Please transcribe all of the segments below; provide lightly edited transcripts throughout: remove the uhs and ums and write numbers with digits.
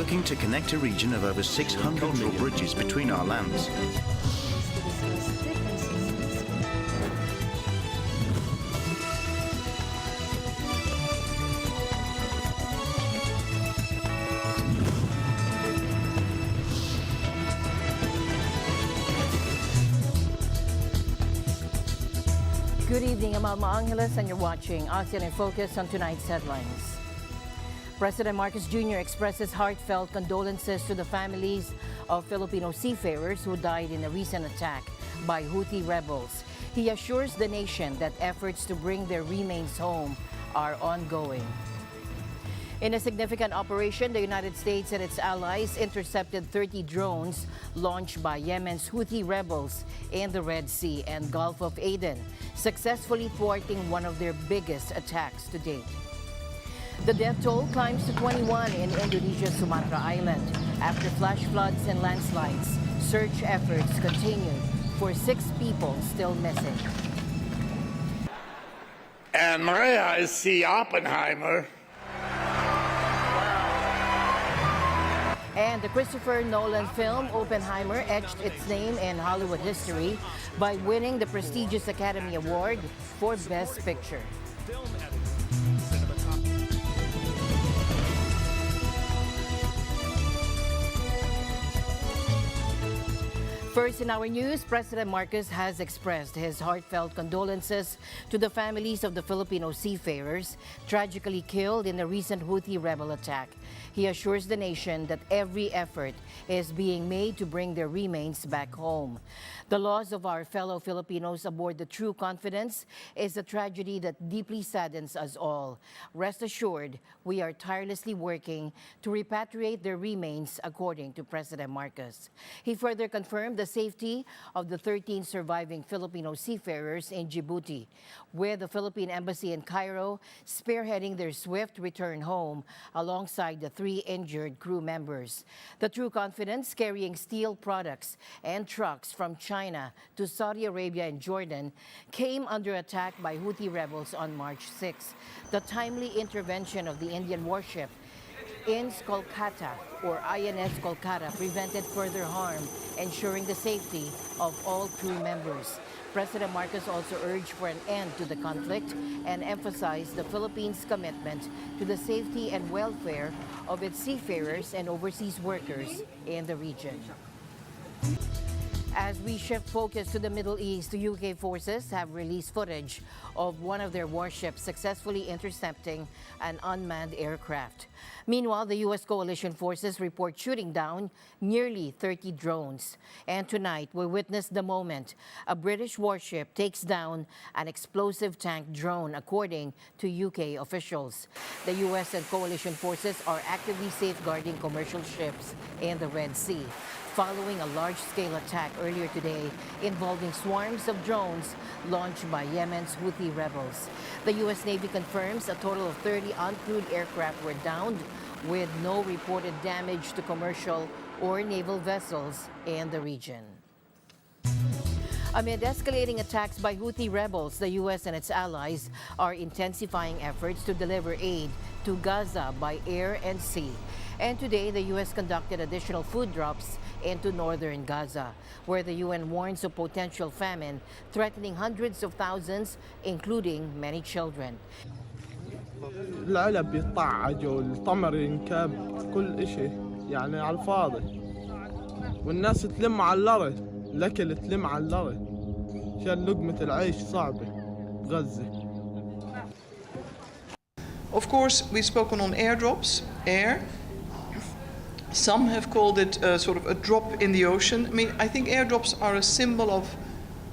looking to connect a region of over 600 million bridges between our lands. Good evening, I'm Alma Angeles, and you're watching ASEAN in Focus on tonight's headlines. President Marcos Jr. expresses heartfelt condolences to the families of Filipino seafarers who died in a recent attack by Houthi rebels. He assures the nation that efforts to bring their remains home are ongoing. In a significant operation, the United States and its allies intercepted 30 drones launched by Yemen's Houthi rebels in the Red Sea and Gulf of Aden, successfully thwarting one of their biggest attacks to date. The death toll climbs to 21 in Indonesia's Sumatra Island after flash floods and landslides. Search efforts continue for 6 people still missing. And Maria is C. Oppenheimer. And the Christopher Nolan film Oppenheimer etched its name in Hollywood history by winning the prestigious Academy Award for Best Picture. First in our news, President Marcos has expressed his heartfelt condolences to the families of the Filipino seafarers tragically killed in the recent Houthi rebel attack. He assures the nation that every effort is being made to bring their remains back home. The loss of our fellow Filipinos aboard the True Confidence is a tragedy that deeply saddens us all. Rest assured, we are tirelessly working to repatriate their remains, according to President Marcos. He further confirmed the safety of the 13 surviving Filipino seafarers in Djibouti, with the Philippine Embassy in Cairo spearheading their swift return home alongside the 3 injured crew members. The True Confidence, carrying steel products and trucks from China to Saudi Arabia and Jordan, came under attack by Houthi rebels on March 6. The timely intervention of the Indian warship INS Kolkata, or INS Kolkata, prevented further harm, ensuring the safety of all crew members. President Marcos also urged for an end to the conflict and emphasized the Philippines' commitment to the safety and welfare of its seafarers and overseas workers in the region. As we shift focus to the Middle East, the UK forces have released footage of one of their warships successfully intercepting an unmanned aircraft. Meanwhile, the U.S. coalition forces report shooting down nearly 30 drones. And tonight, we witnessed the moment a British warship takes down an explosive tank drone, according to UK officials. The U.S. and coalition forces are actively safeguarding commercial ships in the Red Sea, following a large-scale attack earlier today involving swarms of drones launched by Yemen's Houthi rebels. The U.S. Navy confirms a total of 30 uncrewed aircraft were downed, with no reported damage to commercial or naval vessels in the region. Amid escalating attacks by Houthi rebels, the U.S. and its allies are intensifying efforts to deliver aid to Gaza by air and sea. And today, the U.S. conducted additional food drops into northern Gaza, where the UN warns of potential famine threatening hundreds of thousands, including many children. العلب يتطعج والتمر ينكب كل إشي يعني على الفاضي والناس تلم على اللرة الأكل تلم على اللرة عشان لقمة العيش صعبة بغزة. Of course, we've spoken on airdrops, air. Some have called it sort of a drop in the ocean. I mean, I think airdrops are a symbol of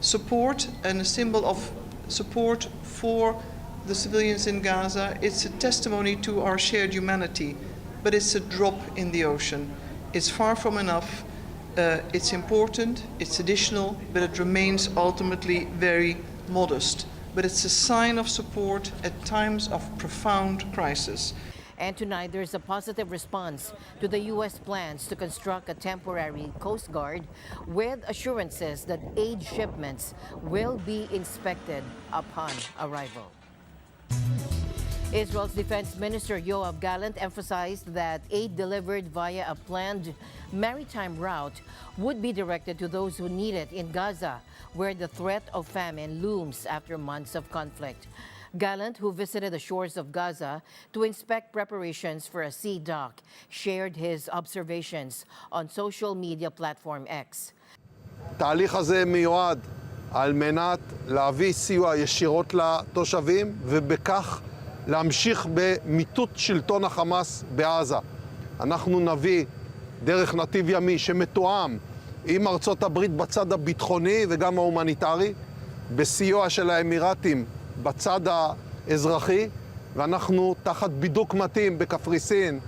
support and a symbol of support for the civilians in Gaza. It's a testimony to our shared humanity, but it's a drop in the ocean. It's far from enough. It's important, it's additional, but it remains ultimately very modest. But it's a sign of support at times of profound crisis. And tonight, there's a positive response to the U.S. plans to construct a temporary Coast Guard with assurances that aid shipments will be inspected upon arrival. Israel's Defense Minister Yoav Gallant emphasized that aid delivered via a planned maritime route would be directed to those who need it in Gaza, where the threat of famine looms after months of conflict. Gallant, who visited the shores of Gaza to inspect preparations for a sea dock, shared his observations on social media platform X. התהליך הזה מיועד על מנת להביא סיוע ישירות לתושבים ובכך להמשיך במיטוט שלטון החמאס בעזה. אנחנו נביא דרך נתיב ימי שמתואם עם ארצות הברית בצד הביטחוני וגם ההומניטרי, בסיוע של האמירתים בצד האזרחי, ואנחנו תחת בידוק מתאים בקפריסין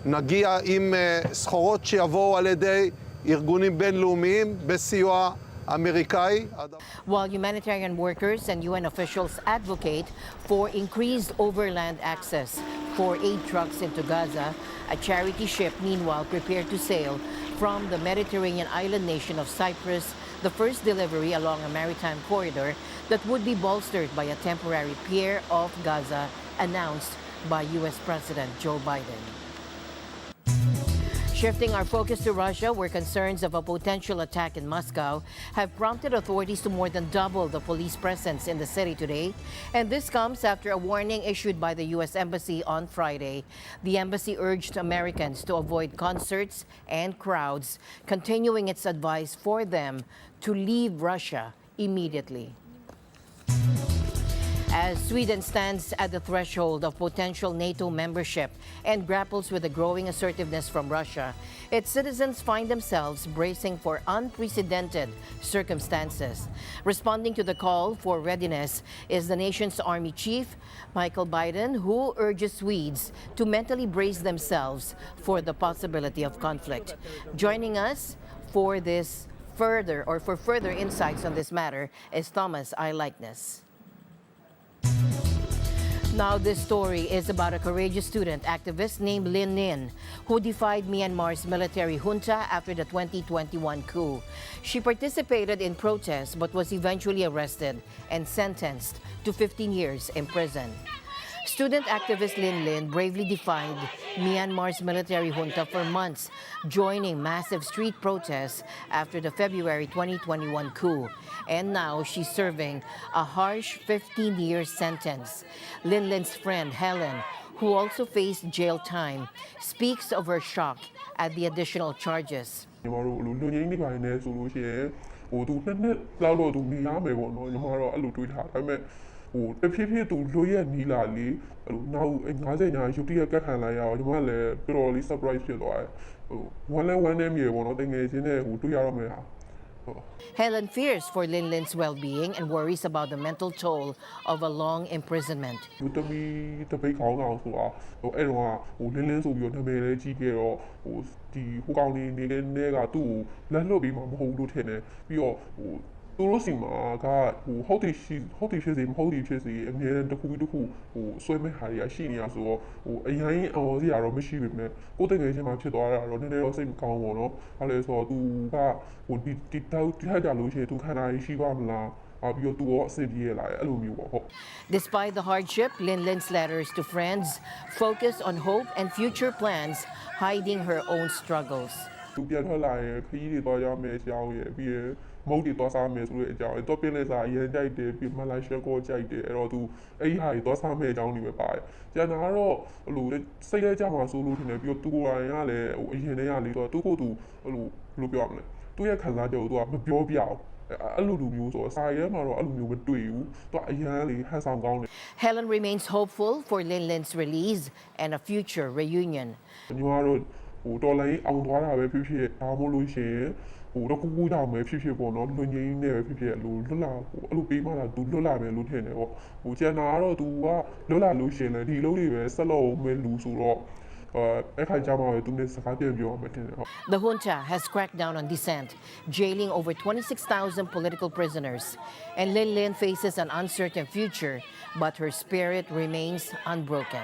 נגיע עם סחורות שיבואו על ידי ארגונים בינלאומיים בסיוע אמריקאי. While humanitarian workers and UN officials advocate for increased overland access for aid trucks into Gaza, a charity ship meanwhile prepared to sail from the Mediterranean island nation of Cyprus, the first delivery along a maritime corridor that would be bolstered by a temporary pier off Gaza, announced by U.S. President Joe Biden. Shifting our focus to Russia, where concerns of a potential attack in Moscow have prompted authorities to more than double the police presence in the city today. And this comes after a warning issued by the U.S. Embassy on Friday. The embassy urged Americans to avoid concerts and crowds, continuing its advice for them to leave Russia immediately. As Sweden stands at the threshold of potential NATO membership and grapples with the growing assertiveness from Russia, its citizens find themselves bracing for unprecedented circumstances. Responding to the call for readiness is the nation's Army Chief, Michael Biden, who urges Swedes to mentally brace themselves for the possibility of conflict. Joining us for further insights on this matter is Thomas I. Likeness. Now, this story is about a courageous student activist named Lin Lin, who defied Myanmar's military junta after the 2021 coup. She participated in protests but was eventually arrested and sentenced to 15 years in prison. Student activist Lin Lin bravely defied Myanmar's military junta for months, joining massive street protests after the February 2021 coup. And now she's serving a harsh 15-year sentence. Lin Lin's friend, Helen, who also faced jail time, speaks of her shock at the additional charges. Helen fears for Lin Lin's well-being and worries about the mental toll of a long imprisonment. Despite the hardship, Lin Lin's letters to friends focus on hope and future plans, hiding her own struggles. Helen remains hopeful for Lin Lin's release and a future reunion. The junta has cracked down on dissent, jailing over 26,000 political prisoners. And Lin Lin faces an uncertain future, but her spirit remains unbroken.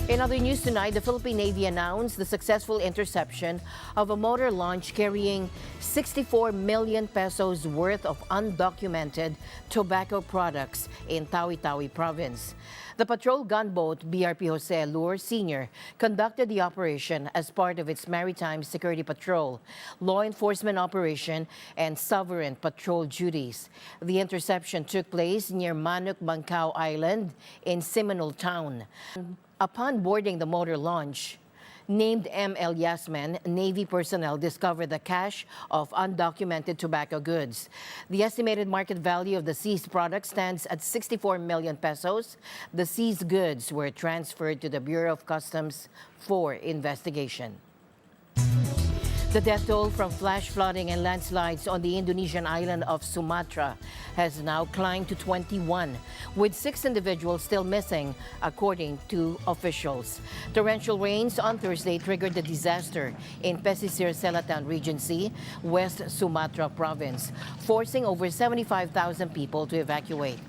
In other news tonight, the Philippine Navy announced the successful interception of a motor launch carrying 64 million pesos worth of undocumented tobacco products in Tawi-Tawi province. The patrol gunboat BRP Jose Lur Sr. conducted the operation as part of its maritime security patrol, law enforcement operation, and sovereign patrol duties. The interception took place near Manuk Bangkao Island in Seminole Town. Upon boarding the motor launch, named M.L. Yasmin, Navy personnel discovered the cache of undocumented tobacco goods. The estimated market value of the seized product stands at 64 million pesos. The seized goods were transferred to the Bureau of Customs for investigation. The death toll from flash flooding and landslides on the Indonesian island of Sumatra has now climbed to 21, with 6 individuals still missing, according to officials. Torrential rains on Thursday triggered the disaster in Pesisir Selatan Regency, West Sumatra province, forcing over 75,000 people to evacuate.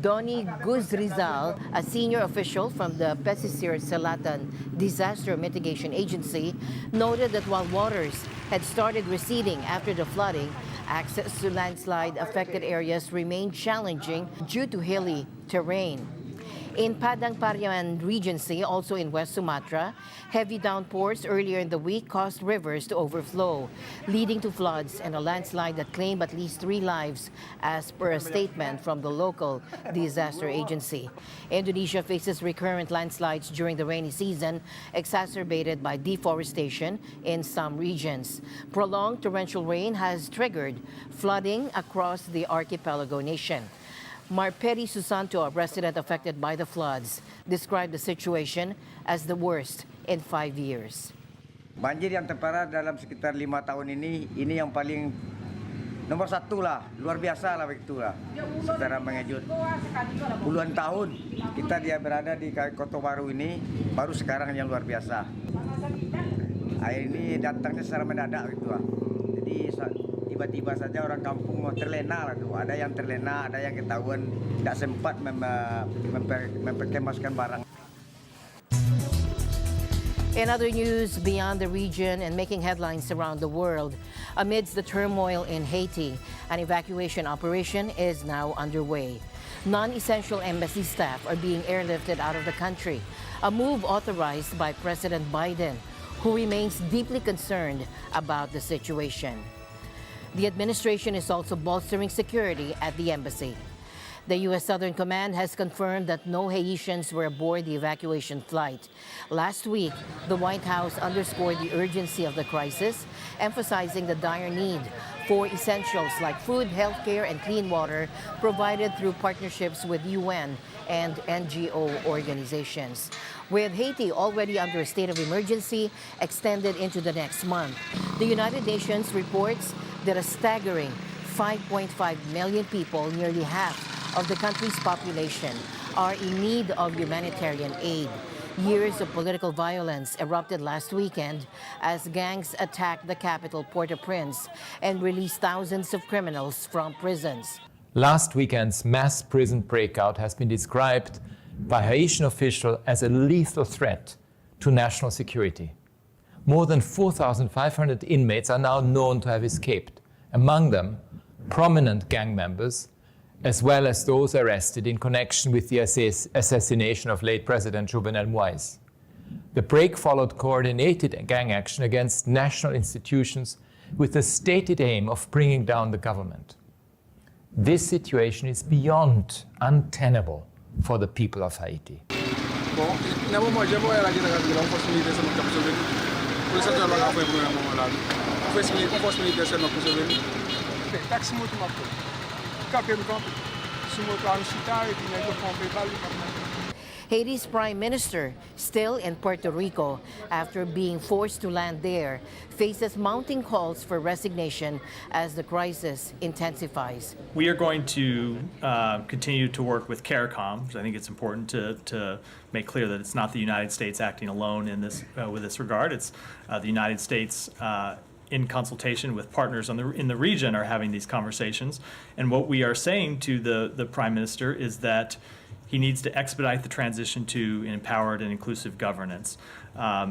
Donny Guzrizal, a senior official from the Pesisir Selatan Disaster Mitigation Agency, noted that while waters had started receding after the flooding, access to landslide-affected areas remained challenging due to hilly terrain. In Padang Pariaman Regency, also in West Sumatra, heavy downpours earlier in the week caused rivers to overflow, leading to floods and a landslide that claimed at least 3 lives, as per a statement from the local disaster agency. Indonesia faces recurrent landslides during the rainy season, exacerbated by deforestation in some regions. Prolonged torrential rain has triggered flooding across the archipelago nation. Marperi Susanto, a resident affected by the floods, described the situation as the worst in 5 years. Banjir yang terparah dalam sekitar 5 tahun ini yang paling nomor 1 lah, luar biasa lah begitulah. Secara mengejut. Puluhan tahun kita berada di Kota Baru ini, baru sekarang yang luar biasa. Air ini datangnya secara mendadak gitu lah. Jadi tiba-tiba saja orang kampung terlena lah tuh. Ada yang terlena, ada yang ketahuan tidak sempat memperkemaskan barang. In other news beyond the region and making headlines around the world, amidst the turmoil in Haiti, an evacuation operation is now underway. Non-essential embassy staff are being airlifted out of the country, a move authorized by President Biden, who remains deeply concerned about the situation. The administration is also bolstering security at the embassy. The U.S. Southern Command has confirmed that no Haitians were aboard the evacuation flight. Last week, the White House underscored the urgency of the crisis, emphasizing the dire need for essentials like food, healthcare, and clean water provided through partnerships with UN and NGO organizations. With Haiti already under a state of emergency extended into the next month, the United Nations reports that a staggering 5.5 million people, nearly half of the country's population, are in need of humanitarian aid. Years of political violence erupted last weekend as gangs attacked the capital, Port-au-Prince, and released thousands of criminals from prisons. Last weekend's mass prison breakout has been described by Haitian officials as a lethal threat to national security. More than 4,500 inmates are now known to have escaped, among them prominent gang members, as well as those arrested in connection with the assassination of late President Jovenel Moïse. The break followed coordinated gang action against national institutions with the stated aim of bringing down the government. This situation is beyond untenable for the people of Haiti. Haiti's prime minister, still in Puerto Rico after being forced to land there, faces mounting calls for resignation as the crisis intensifies. We are going to continue to work with CARICOM. I think it's important to make clear that it's not the United States acting alone in this with this regard. It's the United States in consultation with partners in the region are having these conversations. And what we are saying to the Prime Minister is that he needs to expedite the transition to empowered and inclusive governance,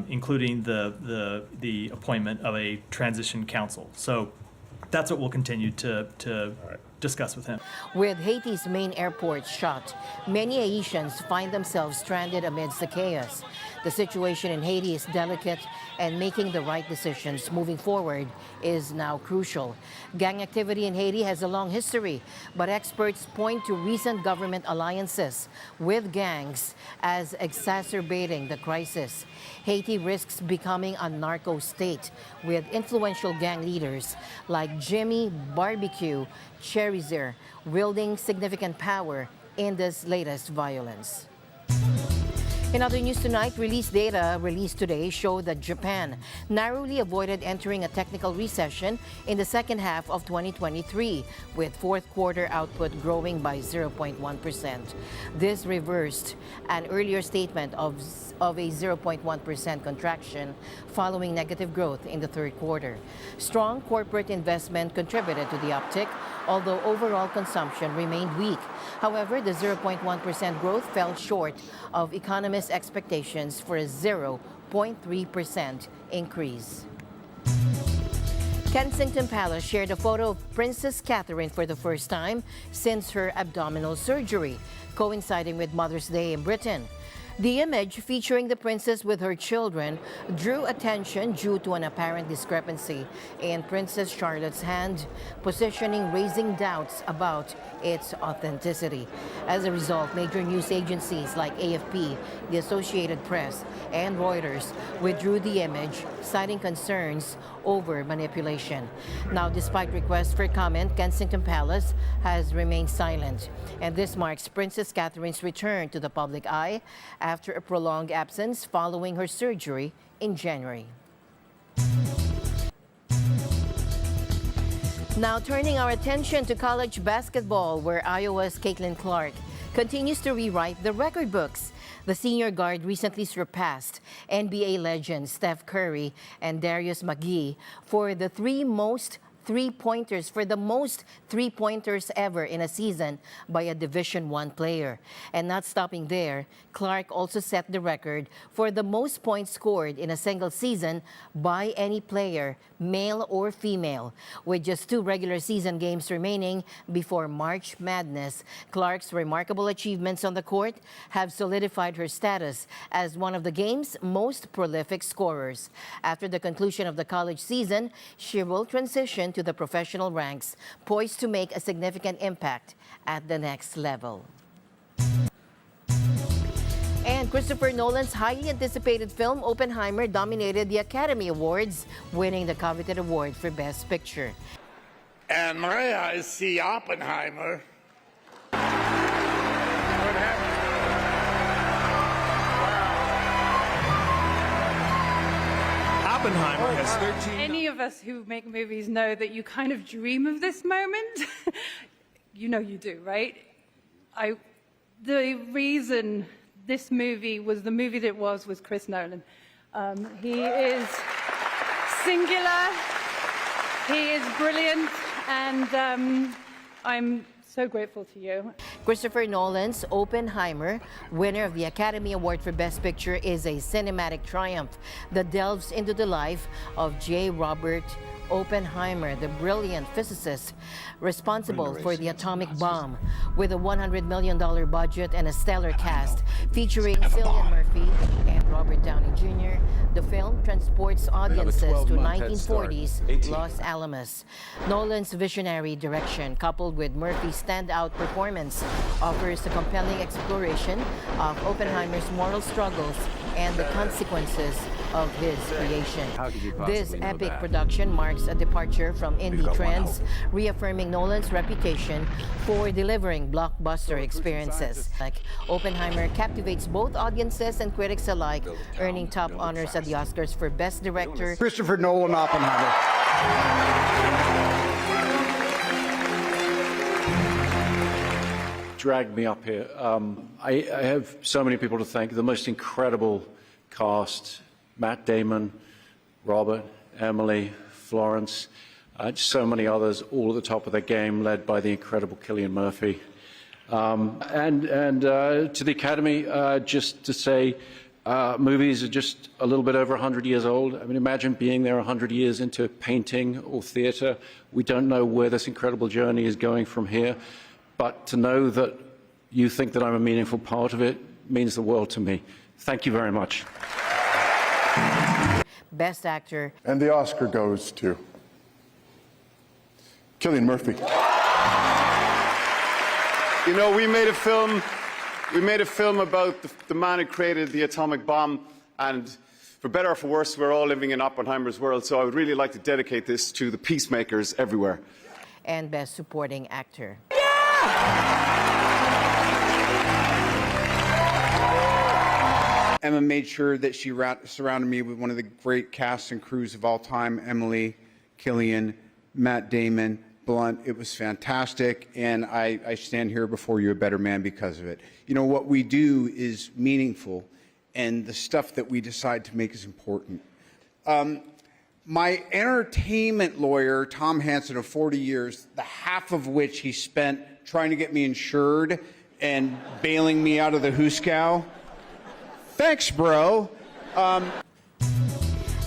including the appointment of a transition council. So that's what we'll continue to discuss with him. With Haiti's main airport shut, many Haitians find themselves stranded amidst the chaos. The situation in Haiti is delicate, and making the right decisions moving forward is now crucial. Gang activity in Haiti has a long history, but experts point to recent government alliances with gangs as exacerbating the crisis. Haiti risks becoming a narco state with influential gang leaders like Jimmy Barbecue Cherizer wielding significant power in this latest violence. In other news tonight, released data released today show that Japan narrowly avoided entering a technical recession in the second half of 2023, with fourth quarter output growing by 0.1%. This reversed an earlier statement of a 0.1% contraction following negative growth in the third quarter. Strong corporate investment contributed to the uptick, although overall consumption remained weak. However, the 0.1% growth fell short of economists' expectations for a 0.3% increase. Kensington Palace shared a photo of Princess Catherine for the first time since her abdominal surgery, coinciding with Mother's Day in Britain. The image featuring the princess with her children drew attention due to an apparent discrepancy in Princess Charlotte's hand positioning, raising doubts about its authenticity. As a result, major news agencies like AFP, the Associated Press, and Reuters withdrew the image, citing concerns over manipulation. Now, despite requests for comment, Kensington Palace has remained silent. And this marks Princess Catherine's return to the public eye after a prolonged absence following her surgery in January. Now turning our attention to college basketball, where Iowa's Caitlin Clark continues to rewrite the record books. The senior guard recently surpassed NBA legends Steph Curry and Darius McGee for the most three-pointers ever in a season by a Division I player. And not stopping there, Clark also set the record for the most points scored in a single season by any player, male or female. With just 2 regular season games remaining before March Madness, Clark's remarkable achievements on the court have solidified her status as one of the game's most prolific scorers. After the conclusion of the college season, she will transition to the professional ranks, poised to make a significant impact at the next level. And Christopher Nolan's highly anticipated film Oppenheimer dominated the Academy Awards, winning the coveted award for Best Picture. And may I see Oppenheimer? Oppenheimer has 13. Any of us who make movies know that you kind of dream of this moment. You know you do, right? The reason this movie was the movie that it was Chris Nolan. He is singular, he is brilliant, and I'm so grateful to you. Christopher Nolan's Oppenheimer, winner of the Academy Award for Best Picture, is a cinematic triumph that delves into the life of J. Robert Oppenheimer, the brilliant physicist responsible for the atomic bomb. With a $100 million budget and a stellar cast featuring Cillian Murphy and Robert Downey Jr., the film transports audiences to 1940s Los Alamos. Nolan's visionary direction, coupled with Murphy's standout performance, offers a compelling exploration of Oppenheimer's moral struggles and the consequences of his creation. This epic production marks a departure from indie trends, reaffirming Nolan's reputation for delivering blockbuster experiences. Oppenheimer captivates both audiences and critics alike, earning top honors at the Oscars for Best Director. Christopher Nolan, Oppenheimer. Dragged me up here. I have so many people to thank. The most incredible cast: Matt Damon, Robert, Emily, Florence, so many others, all at the top of their game, led by the incredible Cillian Murphy. And to the Academy, just to say, movies are just a little bit over 100 years old. I mean, imagine being there 100 years into painting or theatre. We don't know where this incredible journey is going from here, but to know that you think that I'm a meaningful part of it means the world to me. Thank you very much. Best Actor. And the Oscar goes to Cillian Murphy. You know, we made a film about the man who created the atomic bomb, and for better or for worse, we're all living in Oppenheimer's world, so I would really like to dedicate this to the peacemakers everywhere. And Best Supporting Actor. Emma made sure that she surrounded me with one of the great casts and crews of all time, Emily, Cillian, Matt Damon, Blunt. It was fantastic, and I stand here before you a better man because of it. You know, what we do is meaningful, and the stuff that we decide to make is important. My entertainment lawyer, Tom Hansen, of 40 years, the half of which he spent trying to get me insured and bailing me out of the hoosegow. Thanks, bro.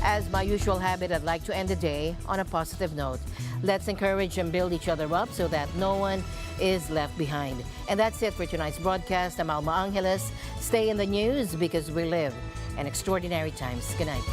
As my usual habit, I'd like to end the day on a positive note. Let's encourage and build each other up so that no one is left behind. And that's it for tonight's broadcast. I'm Alma Angeles. Stay in the news because we live in extraordinary times. Good night.